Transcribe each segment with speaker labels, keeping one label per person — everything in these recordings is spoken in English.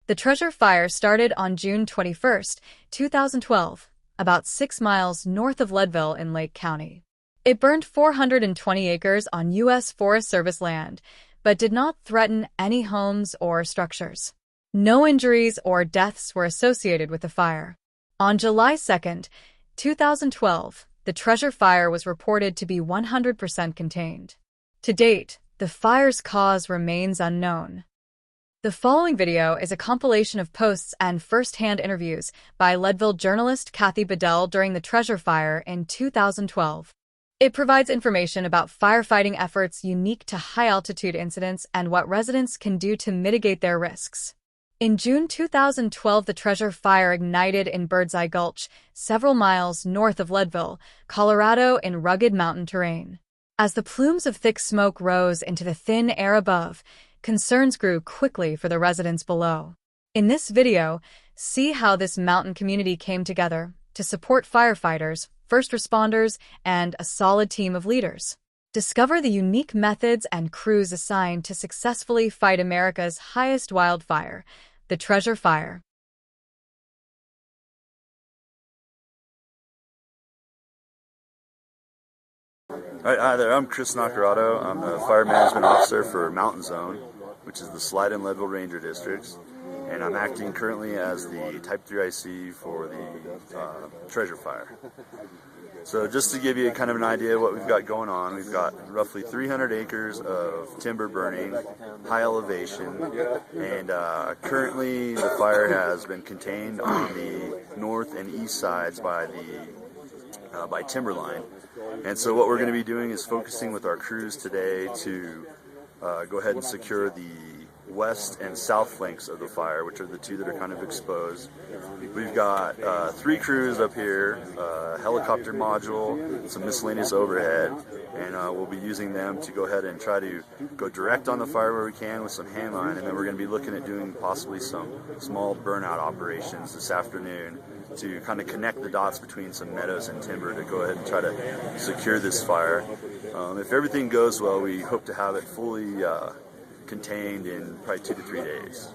Speaker 1: The Treasure Fire started on June 21, 2012, about 6 miles north of Leadville in Lake County. It burned 420 acres on U.S. Forest Service land, but did not threaten any homes or structures. No injuries or deaths were associated with the fire. On July 2, 2012, the Treasure Fire was reported to be 100% contained. To date, the fire's cause remains unknown. The following video is a compilation of posts and first-hand interviews by Leadville journalist Kathy Bedell during the Treasure Fire in 2012. It provides information about firefighting efforts unique to high-altitude incidents and what residents can do to mitigate their risks. In June 2012, the Treasure Fire ignited in Birdseye Gulch, several miles north of Leadville, Colorado, in rugged mountain terrain. As the plumes of thick smoke rose into the thin air above, concerns grew quickly for the residents below. In this video, see how this mountain community came together to support firefighters, first responders, and a solid team of leaders. Discover the unique methods and crews assigned to successfully fight America's highest wildfire, the Treasure Fire.
Speaker 2: Hi there, I'm Chris Nacarado. I'm the Fire Management Officer for Mountain Zone, which is the Slide and Leadville Ranger Districts, and I'm acting currently as the Type 3 IC for the Treasure Fire. So just to give you kind of an idea of what we've got going on, we've got roughly 300 acres of timber burning, high elevation, and currently the fire has been contained on the north and east sides by timberline. And so what we're going to be doing is focusing with our crews today to go ahead and secure the west and south flanks of the fire, which are the two that are kind of exposed. We've got 3 crews up here, a helicopter module, some miscellaneous overhead, and we'll be using them to go ahead and try to go direct on the fire where we can with some handline, and then we're going to be looking at doing possibly some small burnout operations this afternoon to kind of connect the dots between some meadows and timber to go ahead and try to secure this fire. If everything goes well, we hope to have it fully contained in probably 2 to 3 days.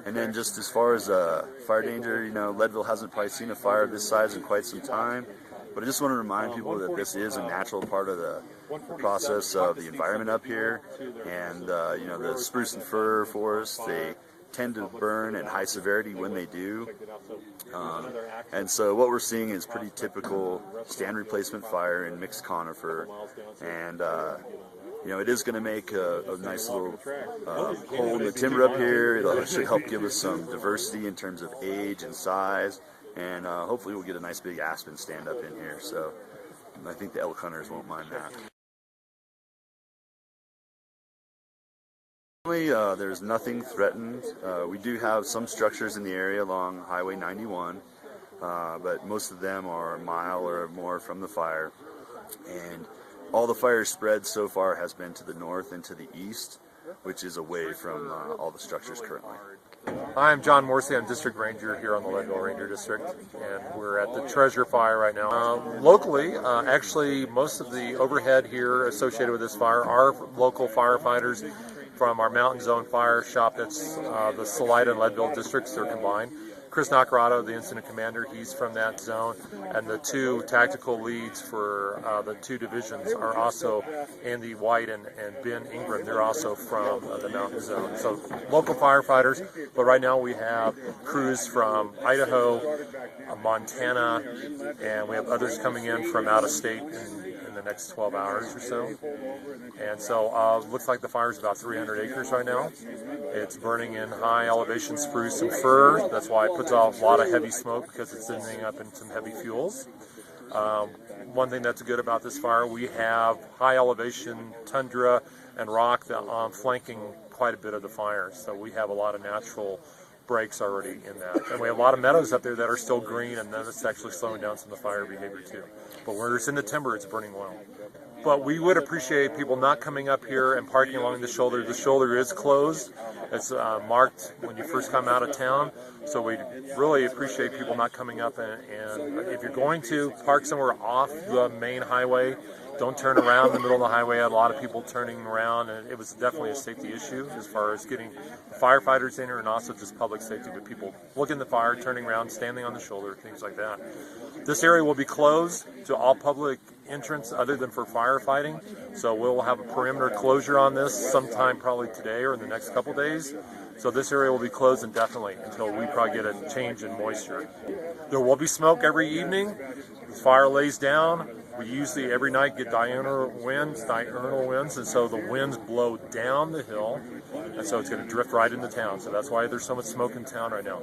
Speaker 2: And then just as far as fire danger, you know, Leadville hasn't probably seen a fire of this size in quite some time, but I just want to remind people that this is a natural part of the process of the environment up here, and you know, the spruce and fir forests, they tend to burn at high severity when they do, and so what we're seeing is pretty typical stand replacement fire in mixed conifer, and you know, it is going to make a nice little hole in the timber up here. It should help give us some diversity in terms of age and size, and hopefully we'll get a nice big aspen stand up in here, so I think the elk hunters won't mind that. There's nothing threatened. We do have some structures in the area along Highway 91, but most of them are a mile or more from the fire, and all the fire spread so far has been to the north and to the east, which is away from all the structures currently.
Speaker 3: I'm John Morrissey. I'm District Ranger here on the Leadville Ranger District, and we're at the Treasure Fire right now. Locally, actually, most of the overhead here associated with this fire are local firefighters from our Mountain Zone Fire Shop. That's the Salida and Leadville districts. They're combined. Chris Nacarado, the incident commander, he's from that zone, and the 2 tactical leads for the 2 divisions are also Andy White and Ben Ingram. They're also from the Mountain Zone. So local firefighters, but right now we have crews from Idaho, Montana, and we have others coming in from out of state in the next 12 hours or so. And so looks like the fire's about 300 acres right now. It's burning in high elevation spruce and fir. That's why it puts off a lot of heavy smoke, because it's ending up in some heavy fuels. One thing that's good about this fire, we have high elevation tundra and rock that flanking quite a bit of the fire. So we have a lot of natural breaks already in that. And we have a lot of meadows up there that are still green, and then it's actually slowing down some of the fire behavior too. But where it's in the timber, it's burning well. But we would appreciate people not coming up here and parking along the shoulder. The shoulder is closed. It's marked when you first come out of town. So we really appreciate people not coming up. And if you're going to park somewhere off the main highway, don't turn around in the middle of the highway. I had a lot of people turning around, and it was definitely a safety issue as far as getting firefighters in here and also just public safety with people looking at the fire, turning around, standing on the shoulder, things like that. This area will be closed to all public entrance other than for firefighting, so we'll have a perimeter closure on this sometime probably today or in the next couple days. So this area will be closed indefinitely until we probably get a change in moisture. There will be smoke every evening. The fire lays down. We usually every night get diurnal winds, and so the winds blow down the hill, and so it's going to drift right into town. So that's why there's so much smoke in town right now.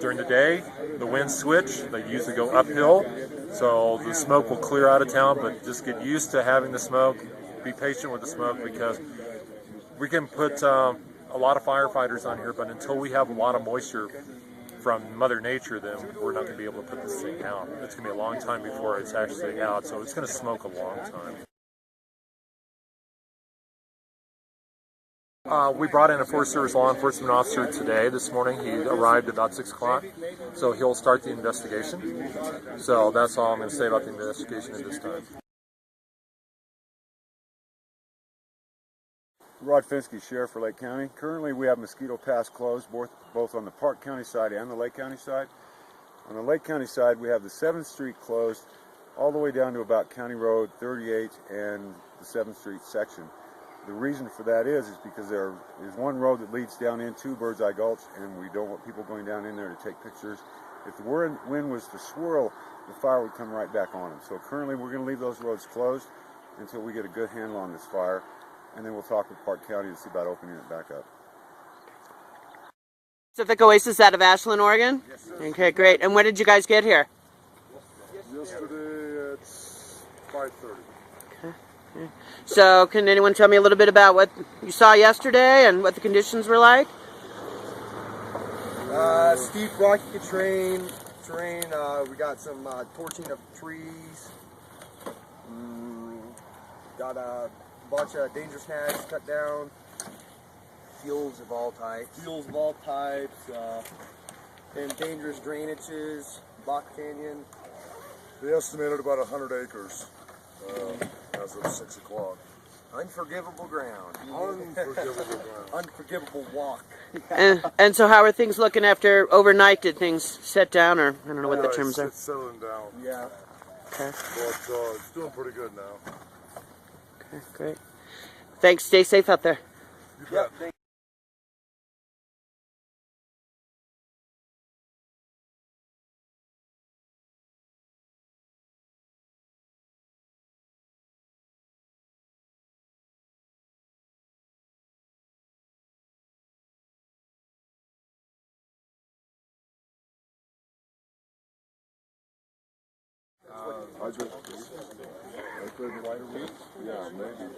Speaker 3: During the day, the winds switch. They usually go uphill, so the smoke will clear out of town, but just get used to having the smoke. Be patient with the smoke because we can put a lot of firefighters on here, but until we have a lot of moisture from Mother Nature, then we're not going to be able to put this thing out. It's going to be a long time before it's actually out, so it's going to smoke a long time. We brought in a Forest Service law enforcement officer today, this morning. He arrived about 6 o'clock, so he'll start the investigation. So that's all I'm going to say about the investigation at this time.
Speaker 4: Rod Finsky, Sheriff for Lake County. Currently we have Mosquito Pass closed both on the Park County side and the Lake County side. On the Lake County side we have the 7th Street closed all the way down to about County Road 38 and the 7th Street section. The reason for that is because there is one road that leads down into Birdseye Gulch, and we don't want people going down in there to take pictures. If the wind was to swirl, the fire would come right back on them. So currently we're going to leave those roads closed until we get a good handle on this fire. And then we'll talk with Park County to see about opening it back up.
Speaker 5: Pacific Oasis out of Ashland, Oregon?
Speaker 4: Yes, sir.
Speaker 5: Okay, great. And when did you guys get here?
Speaker 4: Yesterday at 5:30.
Speaker 5: Okay. So can anyone tell me a little bit about what you saw yesterday and what the conditions were like?
Speaker 6: Steep rocky terrain. We got some torching of trees. Got a bunch of dangerous snags cut down. Fuels of all types. And dangerous drainages. Bach Canyon.
Speaker 4: They estimated about 100 acres as of 6 o'clock.
Speaker 6: Unforgivable ground. Unforgivable walk.
Speaker 5: And so how are things looking after overnight? Did things set down, or I don't know what the terms are?
Speaker 4: It's settling down.
Speaker 6: Yeah.
Speaker 5: Okay.
Speaker 4: But it's doing pretty good now.
Speaker 5: Okay, great. Thanks. Stay safe out there.
Speaker 6: Yep.
Speaker 4: Yeah, maybe.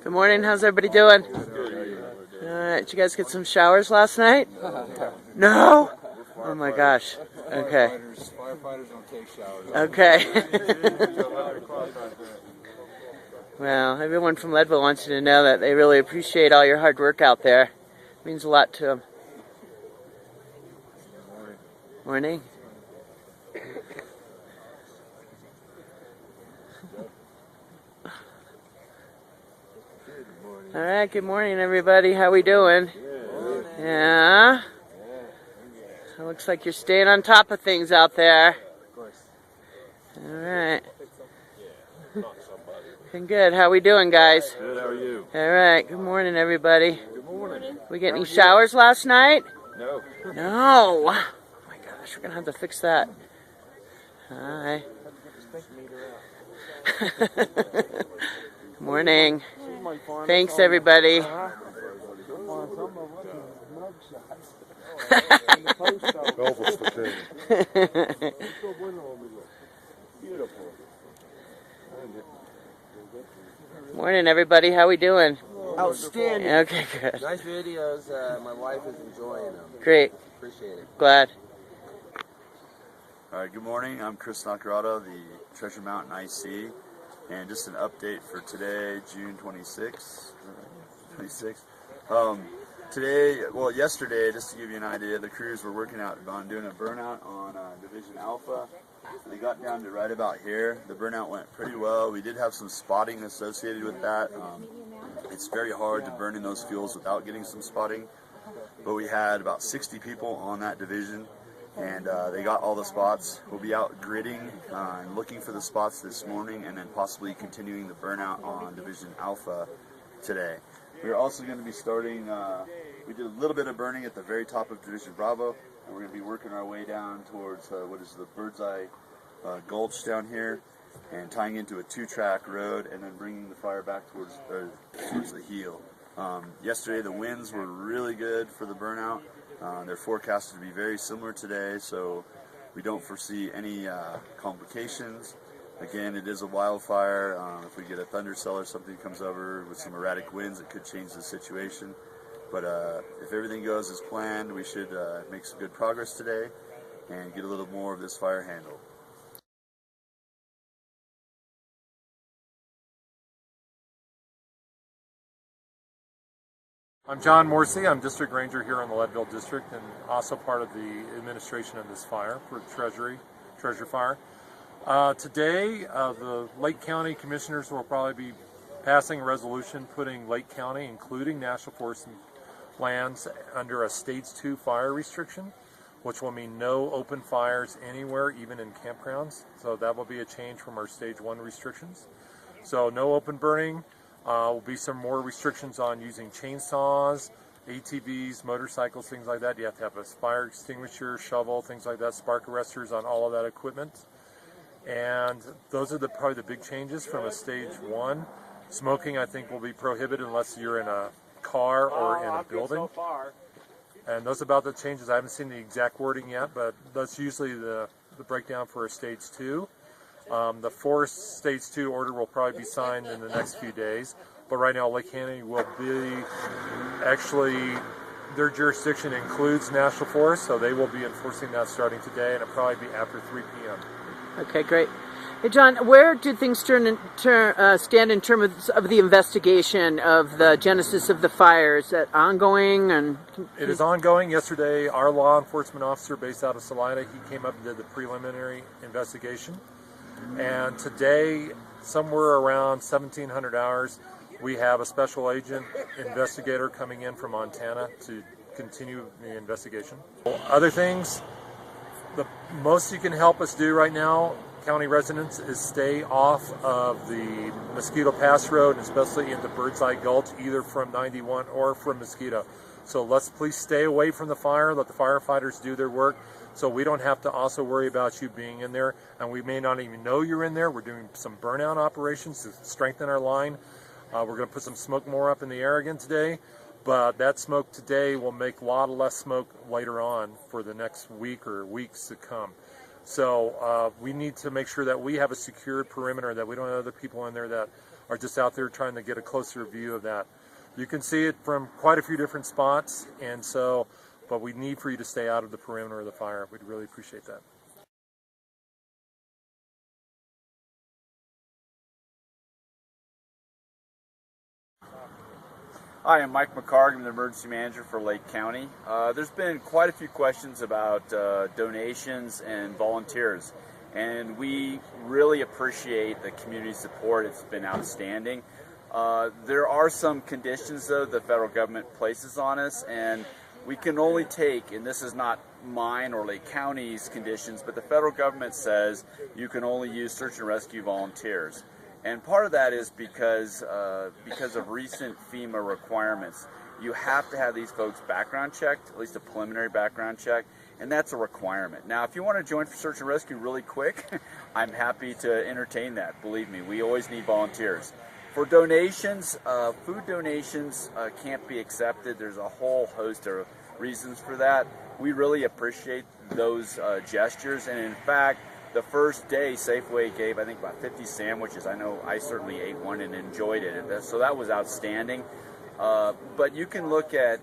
Speaker 5: Good morning. How's everybody doing? All right. Did you guys get some showers last night? No? Oh my gosh. Okay.
Speaker 6: Firefighters don't take showers.
Speaker 5: Okay. Well, everyone from Leadville wants you to know that they really appreciate all your hard work out there. It means a lot to them. Morning. All right, good morning, everybody. How we doing? Yeah? It looks like you're staying on top of things out there. All right. Been good. How we doing, guys?
Speaker 4: Good, how are you?
Speaker 5: All right. Good morning, everybody.
Speaker 4: Good morning.
Speaker 5: We get any showers last night?
Speaker 4: No.
Speaker 5: No. Oh my gosh, we're gonna have to fix that. Hi. Morning. Thanks, everybody. Morning, everybody. How we doing?
Speaker 6: Outstanding.
Speaker 5: Okay, good.
Speaker 6: Nice videos. My wife is enjoying them.
Speaker 5: Great.
Speaker 6: Appreciate it.
Speaker 5: Glad.
Speaker 2: All right, good morning. I'm Chris Nakarada, the Treasure Mountain IC, and just an update for today, June 26th. Yesterday, just to give you an idea, the crews were working out on doing a burnout on Division Alpha. They got down to right about here. The burnout went pretty well. We did have some spotting associated with that. It's very hard to burn in those fuels without getting some spotting, but we had about 60 people on that division, and they got all the spots. We'll be out gridding and looking for the spots this morning, and then possibly continuing the burnout on Division Alpha today. We're also going to be starting, we did a little bit of burning at the very top of Division Bravo, and we're going to be working our way down towards what is the Birdseye Gulch down here, and tying into a 2-track road, and then bringing the fire back towards the heel. Yesterday the winds were really good for the burnout. They're forecasted to be very similar today, so we don't foresee any complications. Again, it is a wildfire. If we get a thunder cell or something comes over with some erratic winds, it could change the situation. But if everything goes as planned, we should make some good progress today and get a little more of this fire handled.
Speaker 3: I'm John Morsey. I'm District Ranger here in the Leadville District and also part of the administration of this fire for Treasury Fire. Today, the Lake County Commissioners will probably be passing a resolution putting Lake County, including National Forest lands, under a Stage 2 fire restriction, which will mean no open fires anywhere, even in campgrounds. So that will be a change from our Stage 1 restrictions. So no open burning. Will be some more restrictions on using chainsaws, ATVs, motorcycles, things like that. You have to have a fire extinguisher, shovel, things like that, spark arresters on all of that equipment. And those are probably the big changes from a Stage 1. Smoking, I think, will be prohibited unless you're in a car or in a building. And those are about the changes. I haven't seen the exact wording yet, but that's usually the breakdown for a Stage 2. The forest Stage 2 order will probably be signed in the next few days, but right now Lake County will be, actually, their jurisdiction includes National Forest, so they will be enforcing that starting today, and it'll probably be after 3 p.m.
Speaker 5: Okay, great. Hey, John, where do things stand in terms of the investigation of the genesis of the fire? Is that ongoing?
Speaker 3: It is ongoing. Yesterday, our law enforcement officer based out of Salina, he came up and did the preliminary investigation. And today, somewhere around 1700 hours, we have a special agent investigator coming in from Montana to continue the investigation. Other things, the most you can help us do right now, county residents, is stay off of the Mosquito Pass Road, especially into Birdseye Gulch, either from 91 or from Mosquito. So let's please stay away from the fire, let the firefighters do their work, so we don't have to also worry about you being in there, and we may not even know you're in there. We're doing some burnout operations to strengthen our line. We're going to put some smoke more up in the air again today, but that smoke today will make a lot less smoke later on for the next week or weeks to come. So we need to make sure that we have a secured perimeter, that we don't have other people in there that are just out there trying to get a closer view of that. You can see it from quite a few different spots, and so, but we need for you to stay out of the perimeter of the fire. We'd really appreciate that.
Speaker 7: Hi, I'm Mike McCarg. I'm the emergency manager for Lake County. There's been quite a few questions about donations and volunteers, and we really appreciate the community support. It's been outstanding. There are some conditions, though, the federal government places on us, and we can only take, and this is not mine or Lake County's conditions, but the federal government says you can only use search and rescue volunteers. And part of that is because of recent FEMA requirements. You have to have these folks background checked, at least a preliminary background check, and that's a requirement. Now, if you want to join for search and rescue really quick, I'm happy to entertain that. Believe me, we always need volunteers. For donations, food donations can't be accepted. There's a whole host of reasons for that. We really appreciate those gestures, and in fact, the first day Safeway gave, I think, about 50 sandwiches. I know I certainly ate one and enjoyed it, so that was outstanding. But you can look at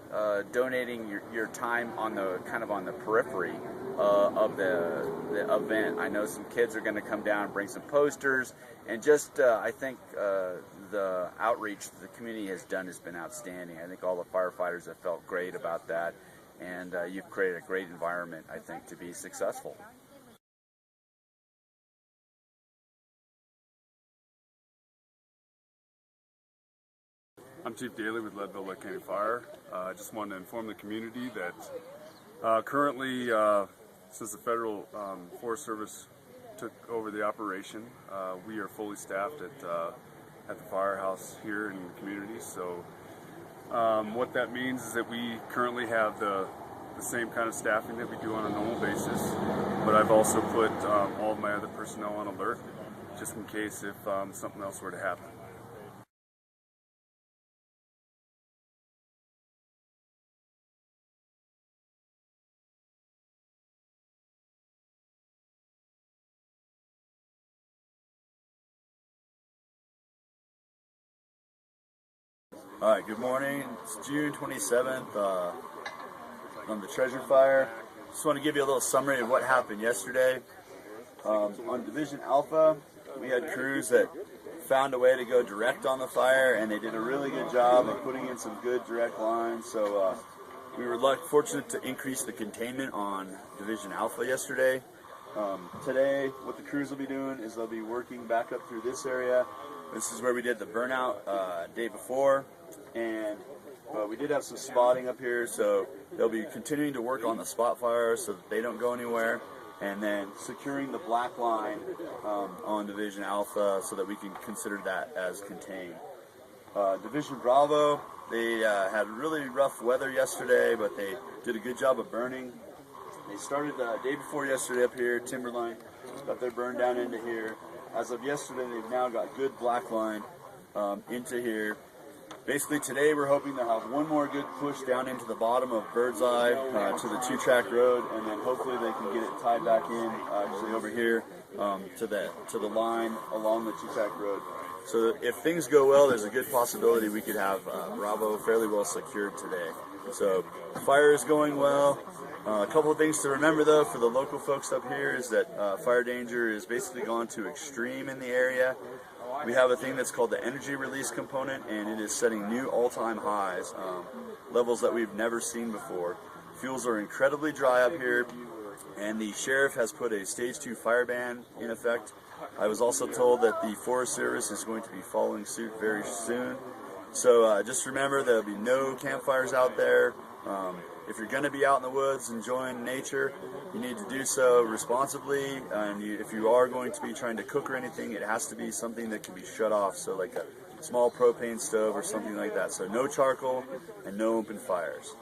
Speaker 7: donating your time on the periphery of the event. I know some kids are going to come down and bring some posters, and just I think the outreach the community has done has been outstanding. I think all the firefighters have felt great about that, and you've created a great environment, I think, to be successful.
Speaker 8: I'm Chief Daly with Leadville Lake County Fire. I just wanted to inform the community that currently, since the Federal Forest Service took over the operation, we are fully staffed at the firehouse here in the community. So what that means is that we currently have the same kind of staffing that we do on a normal basis, but I've also put all of my other personnel on alert just in case if something else were to happen.
Speaker 2: All right, good morning. It's June 27th on the Treasure Fire. Just want to give you a little summary of what happened yesterday. On Division Alpha, we had crews that found a way to go direct on the fire, and they did a really good job of putting in some good direct lines. So we were fortunate to increase the containment on Division Alpha yesterday. Today, what the crews will be doing is they'll be working back up through this area. This is where we did the burnout day before, and we did have some spotting up here, so they'll be continuing to work on the spot fires so that they don't go anywhere, and then securing the black line on Division Alpha so that we can consider that as contained. Division Bravo, they had really rough weather yesterday, but they did a good job of burning. They started the day before yesterday up here, timberline, got their burn down into here. As of yesterday, they've now got good black line into here. Basically today we're hoping to have one more good push down into the bottom of Birdseye to the 2-track road, and then hopefully they can get it tied back in actually over here to the line along the 2-track road. So if things go well, there's a good possibility we could have Bravo fairly well secured today. So the fire is going well. A couple of things to remember though for the local folks up here is that fire danger is basically gone to extreme in the area. We have a thing that's called the energy release component, and it is setting new all-time highs, levels that we've never seen before. Fuels are incredibly dry up here, and the sheriff has put a stage 2 fire ban in effect. I was also told that the Forest Service is going to be following suit very soon. So just remember there'll be no campfires out there. If you're going to be out in the woods enjoying nature, you need to do so responsibly, and if you are going to be trying to cook or anything, it has to be something that can be shut off, so like a small propane stove or something like that. So no charcoal and no open fires.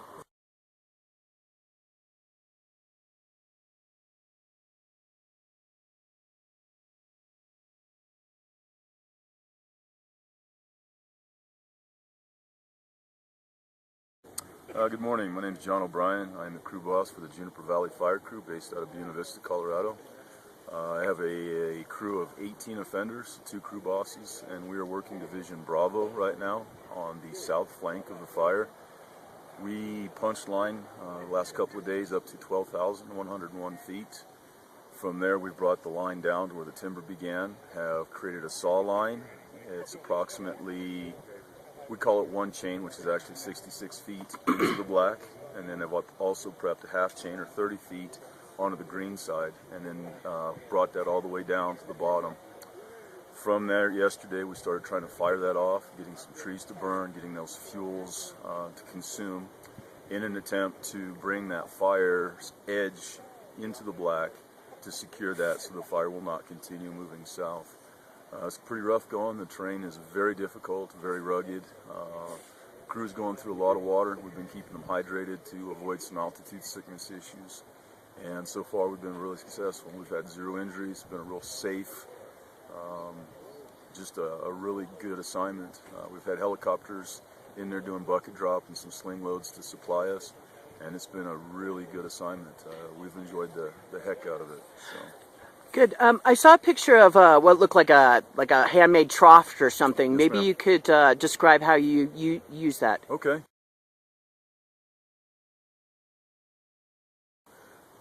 Speaker 8: Good morning. My name is John O'Brien. I'm the crew boss for the Juniper Valley Fire Crew based out of Buena Vista, Colorado. I have a crew of 18 offenders, 2 crew bosses, and we are working Division Bravo right now on the south flank of the fire. We punched line the last couple of days up to 12,101 feet. From there we brought the line down to where the timber began, have created a saw line. It's approximately, we call it one chain, which is actually 66 feet into the black, and then I've also prepped a half chain or 30 feet onto the green side, and then brought that all the way down to the bottom. From there, yesterday we started trying to fire that off, getting some trees to burn, getting those fuels to consume, in an attempt to bring that fire's edge into the black to secure that so the fire will not continue moving south. It's pretty rough going. The terrain is very difficult, very rugged. Crew's going through a lot of water. We've been keeping them hydrated to avoid some altitude sickness issues. And so far we've been really successful. We've had 0 injuries. It's been a real safe, just a really good assignment. We've had helicopters in there doing bucket drop and some sling loads to supply us. And it's been a really good assignment. We've enjoyed the heck out of it. So.
Speaker 5: Good. I saw a picture of what looked like a handmade trough or something.
Speaker 8: Yes,
Speaker 5: Maybe
Speaker 8: ma'am.
Speaker 5: you could describe how you use that.
Speaker 8: Okay.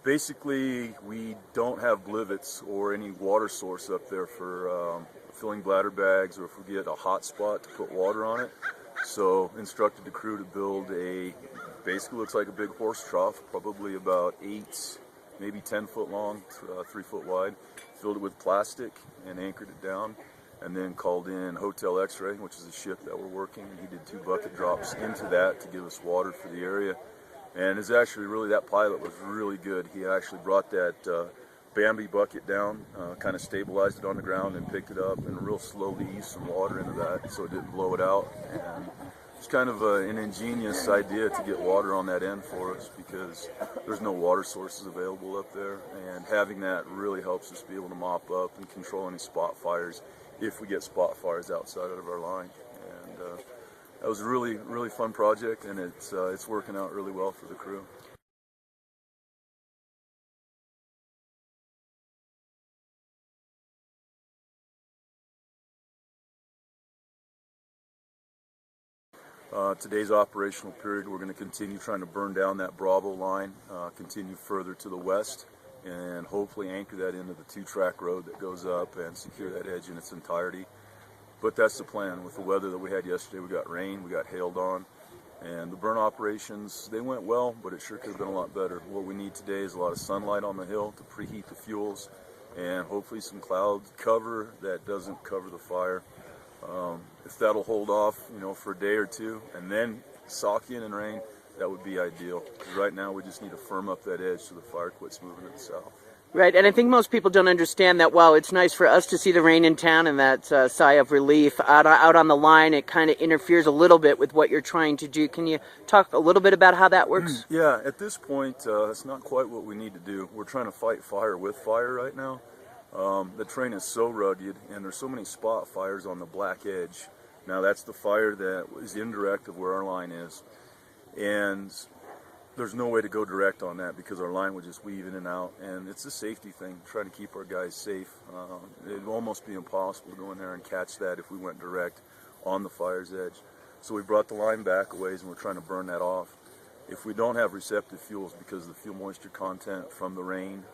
Speaker 8: Basically, we don't have blivets or any water source up there for filling bladder bags, or if we get a hot spot to put water on it. So instructed the crew to build a, basically looks like a big horse trough, probably about 8, maybe 10 foot long, 3 foot wide. Filled it with plastic and anchored it down, and then called in Hotel X-Ray, which is a ship that we're working, and he did 2 bucket drops into that to give us water for the area. And it's actually really, that pilot was really good. He actually brought that Bambi bucket down, kind of stabilized it on the ground and picked it up, and real slowly eased some water into that so it didn't blow it out. And it's kind of an ingenious idea to get water on that end for us, because there's no water sources available up there, and having that really helps us be able to mop up and control any spot fires if we get spot fires outside of our line. And that was a really, really fun project, and it's working out really well for the crew. Today's operational period, we're going to continue trying to burn down that Bravo line, continue further to the west, and hopefully anchor that into the 2-track road that goes up and secure that edge in its entirety. But that's the plan. With the weather that we had yesterday, we got rain, we got hailed on, and the burn operations, they went well, but it sure could have been a lot better. What we need today is a lot of sunlight on the hill to preheat the fuels, and hopefully some cloud cover that doesn't cover the fire. If that'll hold off, for a day or two, and then sock in and rain, that would be ideal. Because right now we just need to firm up that edge so the fire quits moving to the south.
Speaker 5: Right, and I think most people don't understand that while it's nice for us to see the rain in town and that sigh of relief, out on the line, it kind of interferes a little bit with what you're trying to do. Can you talk a little bit about how that works?
Speaker 8: Yeah, at this point, it's not quite what we need to do. We're trying to fight fire with fire right now. The terrain is so rugged, and there's so many spot fires on the black edge. Now that's the fire that is indirect of where our line is, and there's no way to go direct on that because our line would just weave in and out, and it's a safety thing, trying to keep our guys safe. It'd almost be impossible to go in there and catch that if we went direct on the fire's edge. So we brought the line back a ways, and we're trying to burn that off. If we don't have receptive fuels because of the fuel moisture content from the rain,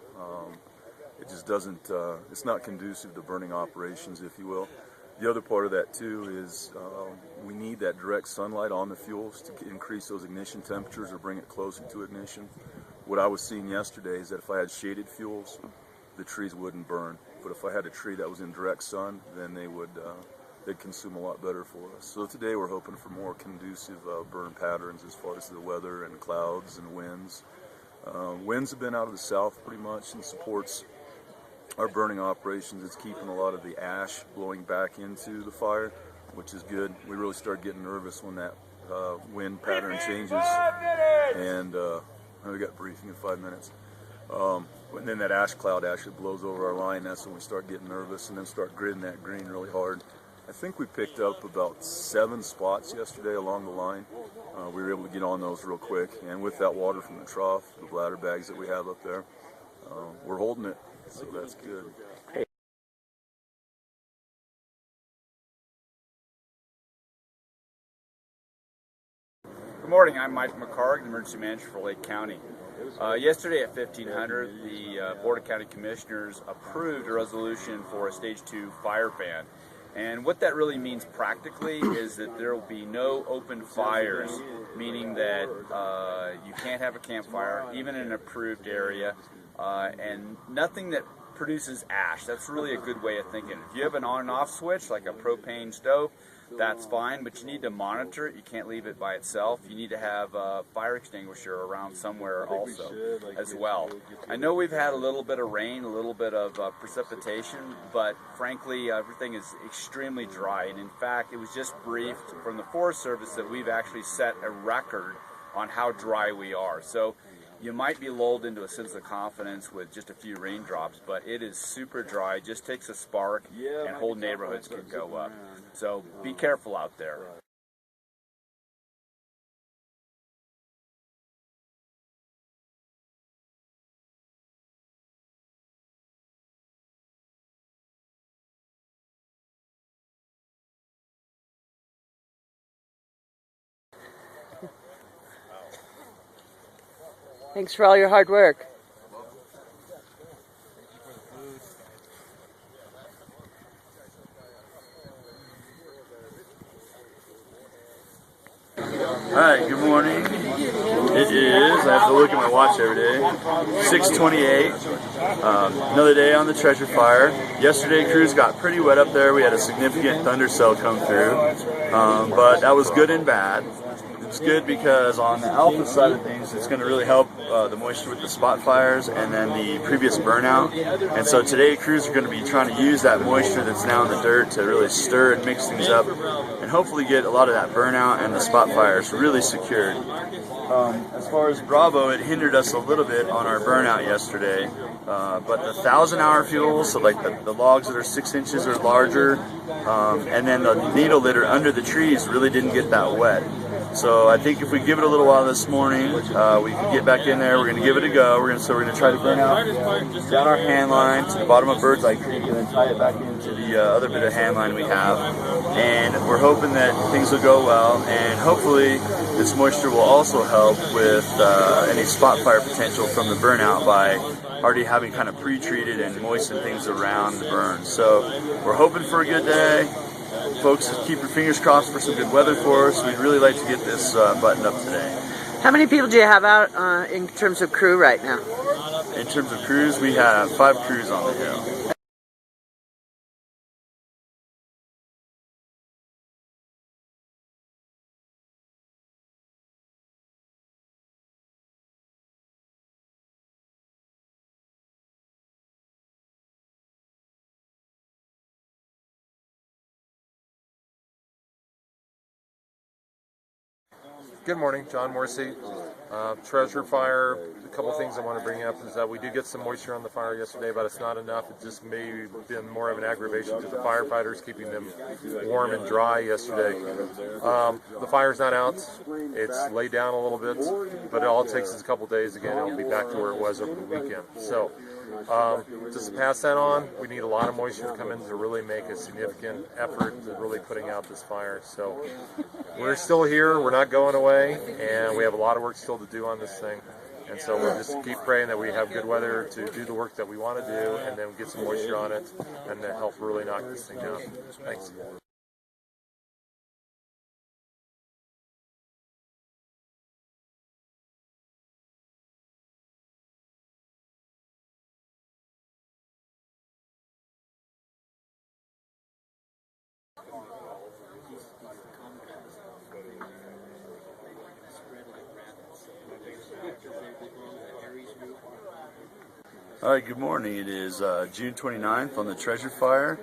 Speaker 8: it just doesn't, it's not conducive to burning operations, if you will. The other part of that too is we need that direct sunlight on the fuels to increase those ignition temperatures or bring it closer to ignition. What I was seeing yesterday is that if I had shaded fuels, the trees wouldn't burn. But if I had a tree that was in direct sun, then they'd consume a lot better for us. So today we're hoping for more conducive burn patterns as far as the weather and clouds and winds. Winds have been out of the south pretty much and supports our burning operations. It's keeping a lot of the ash blowing back into the fire, which is good. We really start getting nervous when that wind pattern changes, and we got briefing in 5 minutes. And then that ash cloud actually blows over our line. That's when we start getting nervous and then start gridding that green really hard. I think we picked up about 7 spots yesterday along the line. We were able to get on those real quick, and with that water from the trough, the bladder bags that we have up there, we're holding it. So that's good.
Speaker 7: Good morning, I'm Mike McCarg, the Emergency Manager for Lake County. Yesterday at 1500, the Board of County Commissioners approved a resolution for a Stage 2 fire ban. And what that really means practically is that there will be no open fires, meaning that you can't have a campfire, even in an approved area, and nothing that produces ash. That's really a good way of thinking. If you have an on and off switch, like a propane stove, that's fine, but you need to monitor it. You can't leave it by itself. You need to have a fire extinguisher around somewhere also as well. I know we've had a little bit of rain, a little bit of precipitation, but frankly everything is extremely dry, and in fact it was just briefed from the Forest Service that we've actually set a record on how dry we are. So you might be lulled into a sense of confidence with just a few raindrops, but it is super dry. It just takes a spark and whole neighborhoods can go up. So be careful out there.
Speaker 5: Thanks for all your hard work.
Speaker 2: Alright, good morning. It is, I have to look at my watch every day, 6:28. Another day on the Treasure Fire. Yesterday crews got pretty wet up there. We had a significant thunder cell come through, but that was good and bad. It's good because on the alpha side of things, it's going to really help the moisture with the spot fires and then the previous burnout. And so today crews are going to be trying to use that moisture that's now in the dirt to really stir and mix things up and hopefully get a lot of that burnout and the spot fires really secured. As far as Bravo, it hindered us a little bit on our burnout yesterday, but the 1,000-hour fuels, so like the logs that are 6 inches or larger, and then the needle litter under the trees really didn't get that wet. So I think if we give it a little while this morning, we can get back in there. We're going to give it a go. We're going to try to burn out down our hand line to the bottom of Birdseye Creek and then tie it back into the other bit of hand line we have. And we're hoping that things will go well, and hopefully this moisture will also help with any spot fire potential from the burnout by already having kind of pre-treated and moistened things around the burn. So we're hoping for a good day. Folks, keep your fingers crossed for some good weather for us. We'd really like to get this buttoned up today.
Speaker 5: How many people do you have out in terms of crew right now?
Speaker 2: In terms of crews, we have 5 crews on the hill.
Speaker 3: Good morning, John Morsey. Treasure Fire, a couple things I want to bring up is that we did get some moisture on the fire yesterday, but it's not enough. It just may have been more of an aggravation to the firefighters, keeping them warm and dry yesterday. The fire's not out. It's laid down a little bit, but all it takes is a couple days again. It'll be back to where it was over the weekend. So just to pass that on, we need a lot of moisture to come in to really make a significant effort to really putting out this fire. So we're still here, we're not going away, and we have a lot of work still to do on this thing. And so we'll just keep praying that we have good weather to do the work that we want to do, and then get some moisture on it, and to help really knock this thing down. Thanks.
Speaker 2: All right, good morning. It is June 29th on the Treasure Fire,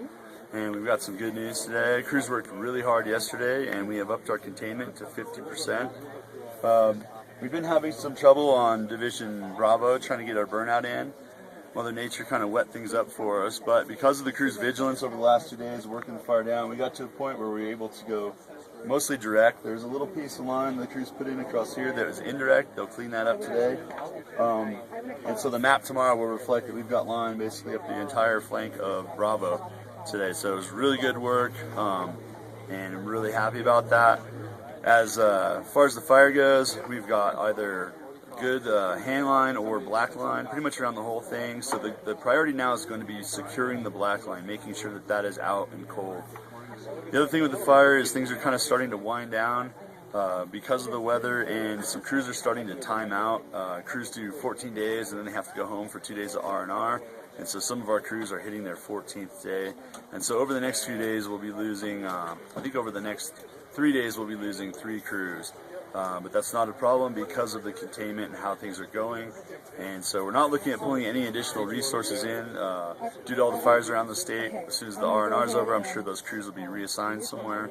Speaker 2: and we've got some good news today. Crews worked really hard yesterday, and we have upped our containment to 50%. We've been having some trouble on Division Bravo trying to get our burnout in. Mother Nature kind of wet things up for us, but because of the crew's vigilance over the last 2 days working the fire down, we got to a point where we were able to go mostly direct. There's a little piece of line the crews put in across here that was indirect. They'll clean that up today. And so the map tomorrow will reflect that we've got line basically up the entire flank of Bravo today. So it was really good work, and I'm really happy about that. As far as the fire goes, we've got either good hand line or black line pretty much around the whole thing. So the priority now is going to be securing the black line, making sure that that is out and cold. The other thing with the fire is things are kind of starting to wind down because of the weather, and some crews are starting to time out. Crews do 14 days and then they have to go home for 2 days of R&R, and so some of our crews are hitting their 14th day. And so over the next few days we'll be losing, I think over the next 3 days we'll be losing 3 crews. But that's not a problem because of the containment and how things are going. And so we're not looking at pulling any additional resources in due to all the fires around the state. As soon as the R&R is over, I'm sure those crews will be reassigned somewhere.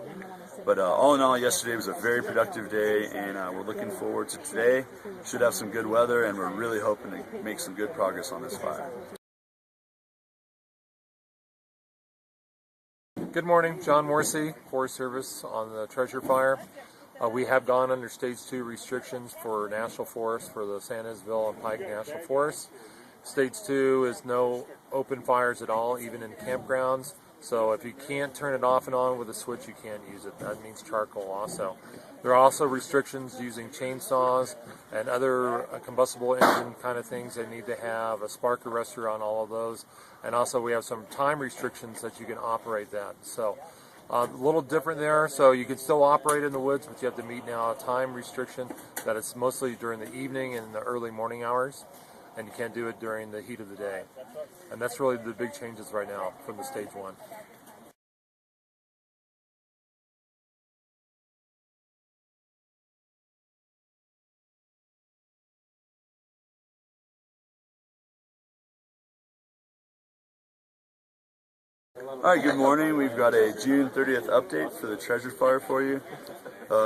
Speaker 2: But all in all, yesterday was a very productive day, and we're looking forward to today. Should have some good weather, and we're really hoping to make some good progress on this fire.
Speaker 3: Good morning, John Morsey, Forest Service on the Treasure Fire. We have gone under Stage 2 restrictions for National Forest for the San Isabel and Pike National Forests. Stage 2 is no open fires at all, even in campgrounds. So if you can't turn it off and on with a switch, you can't use it. That means charcoal also. There are also restrictions using chainsaws and other combustible engine kind of things. They need to have a spark arrestor on all of those. And also we have some time restrictions that you can operate that. So A little different there, so you can still operate in the woods, but you have to meet now a time restriction that it's mostly during the evening and the early morning hours, and you can't do it during the heat of the day. And that's really the big changes right now from the stage one.
Speaker 2: Alright, good morning. We've got a June 30th update for the Treasure Fire for you.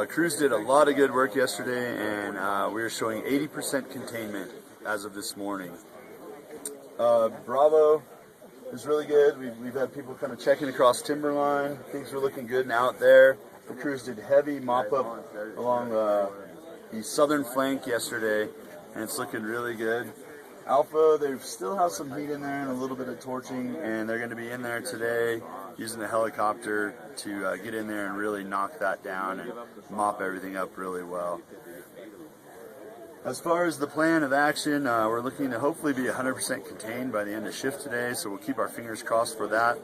Speaker 2: Crews did a lot of good work yesterday, and we are showing 80% containment as of this morning. Bravo is really good. We've had people kind of checking across timberline. Things were looking good and out there. The crews did heavy mop-up along the southern flank yesterday, and it's looking really good. Alpha, they still have some heat in there and a little bit of torching, and they're going to be in there today using the helicopter to get in there and really knock that down and mop everything up really well. As far as the plan of action, we're looking to hopefully be 100% contained by the end of shift today, so we'll keep our fingers crossed for that.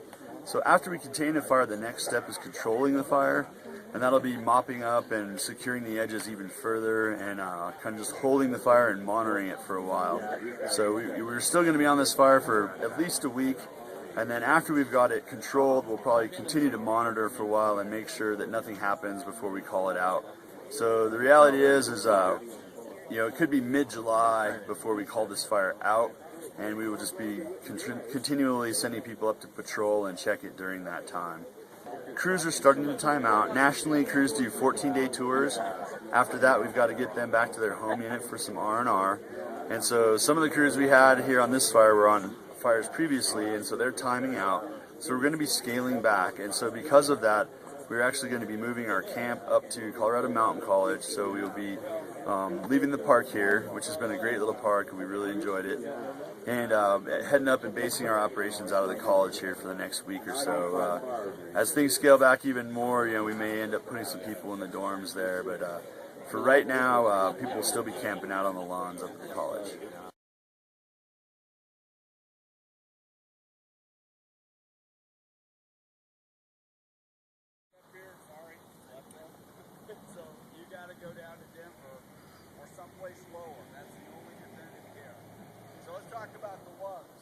Speaker 2: So after we contain a fire, the next step is controlling the fire, and that'll be mopping up and securing the edges even further and kind of just holding the fire and monitoring it for a while. So we're still going to be on this fire for at least a week, and then after we've got it controlled, we'll probably continue to monitor for a while and make sure that nothing happens before we call it out. So the reality is it could be mid-July before we call this fire out, and we will just be continually sending people up to patrol and check it during that time. Crews are starting to time out. Nationally, crews do 14-day tours. After that, we've got to get them back to their home unit for some R&R. And so some of the crews we had here on this fire were on fires previously, and so they're timing out. So we're going to be scaling back. And so because of that, we're actually going to be moving our camp up to Colorado Mountain College. So we will be leaving the park here, which has been a great little park, and we really enjoyed it, and heading up and basing our operations out of the college here for the next week or so. As things scale back even more, we may end up putting some people in the dorms there, but for right now, people will still be camping out on the lawns up at the college.
Speaker 6: So you got to go down to Denver or someplace lower. That's the only advantage here. So let's talk about the lugs.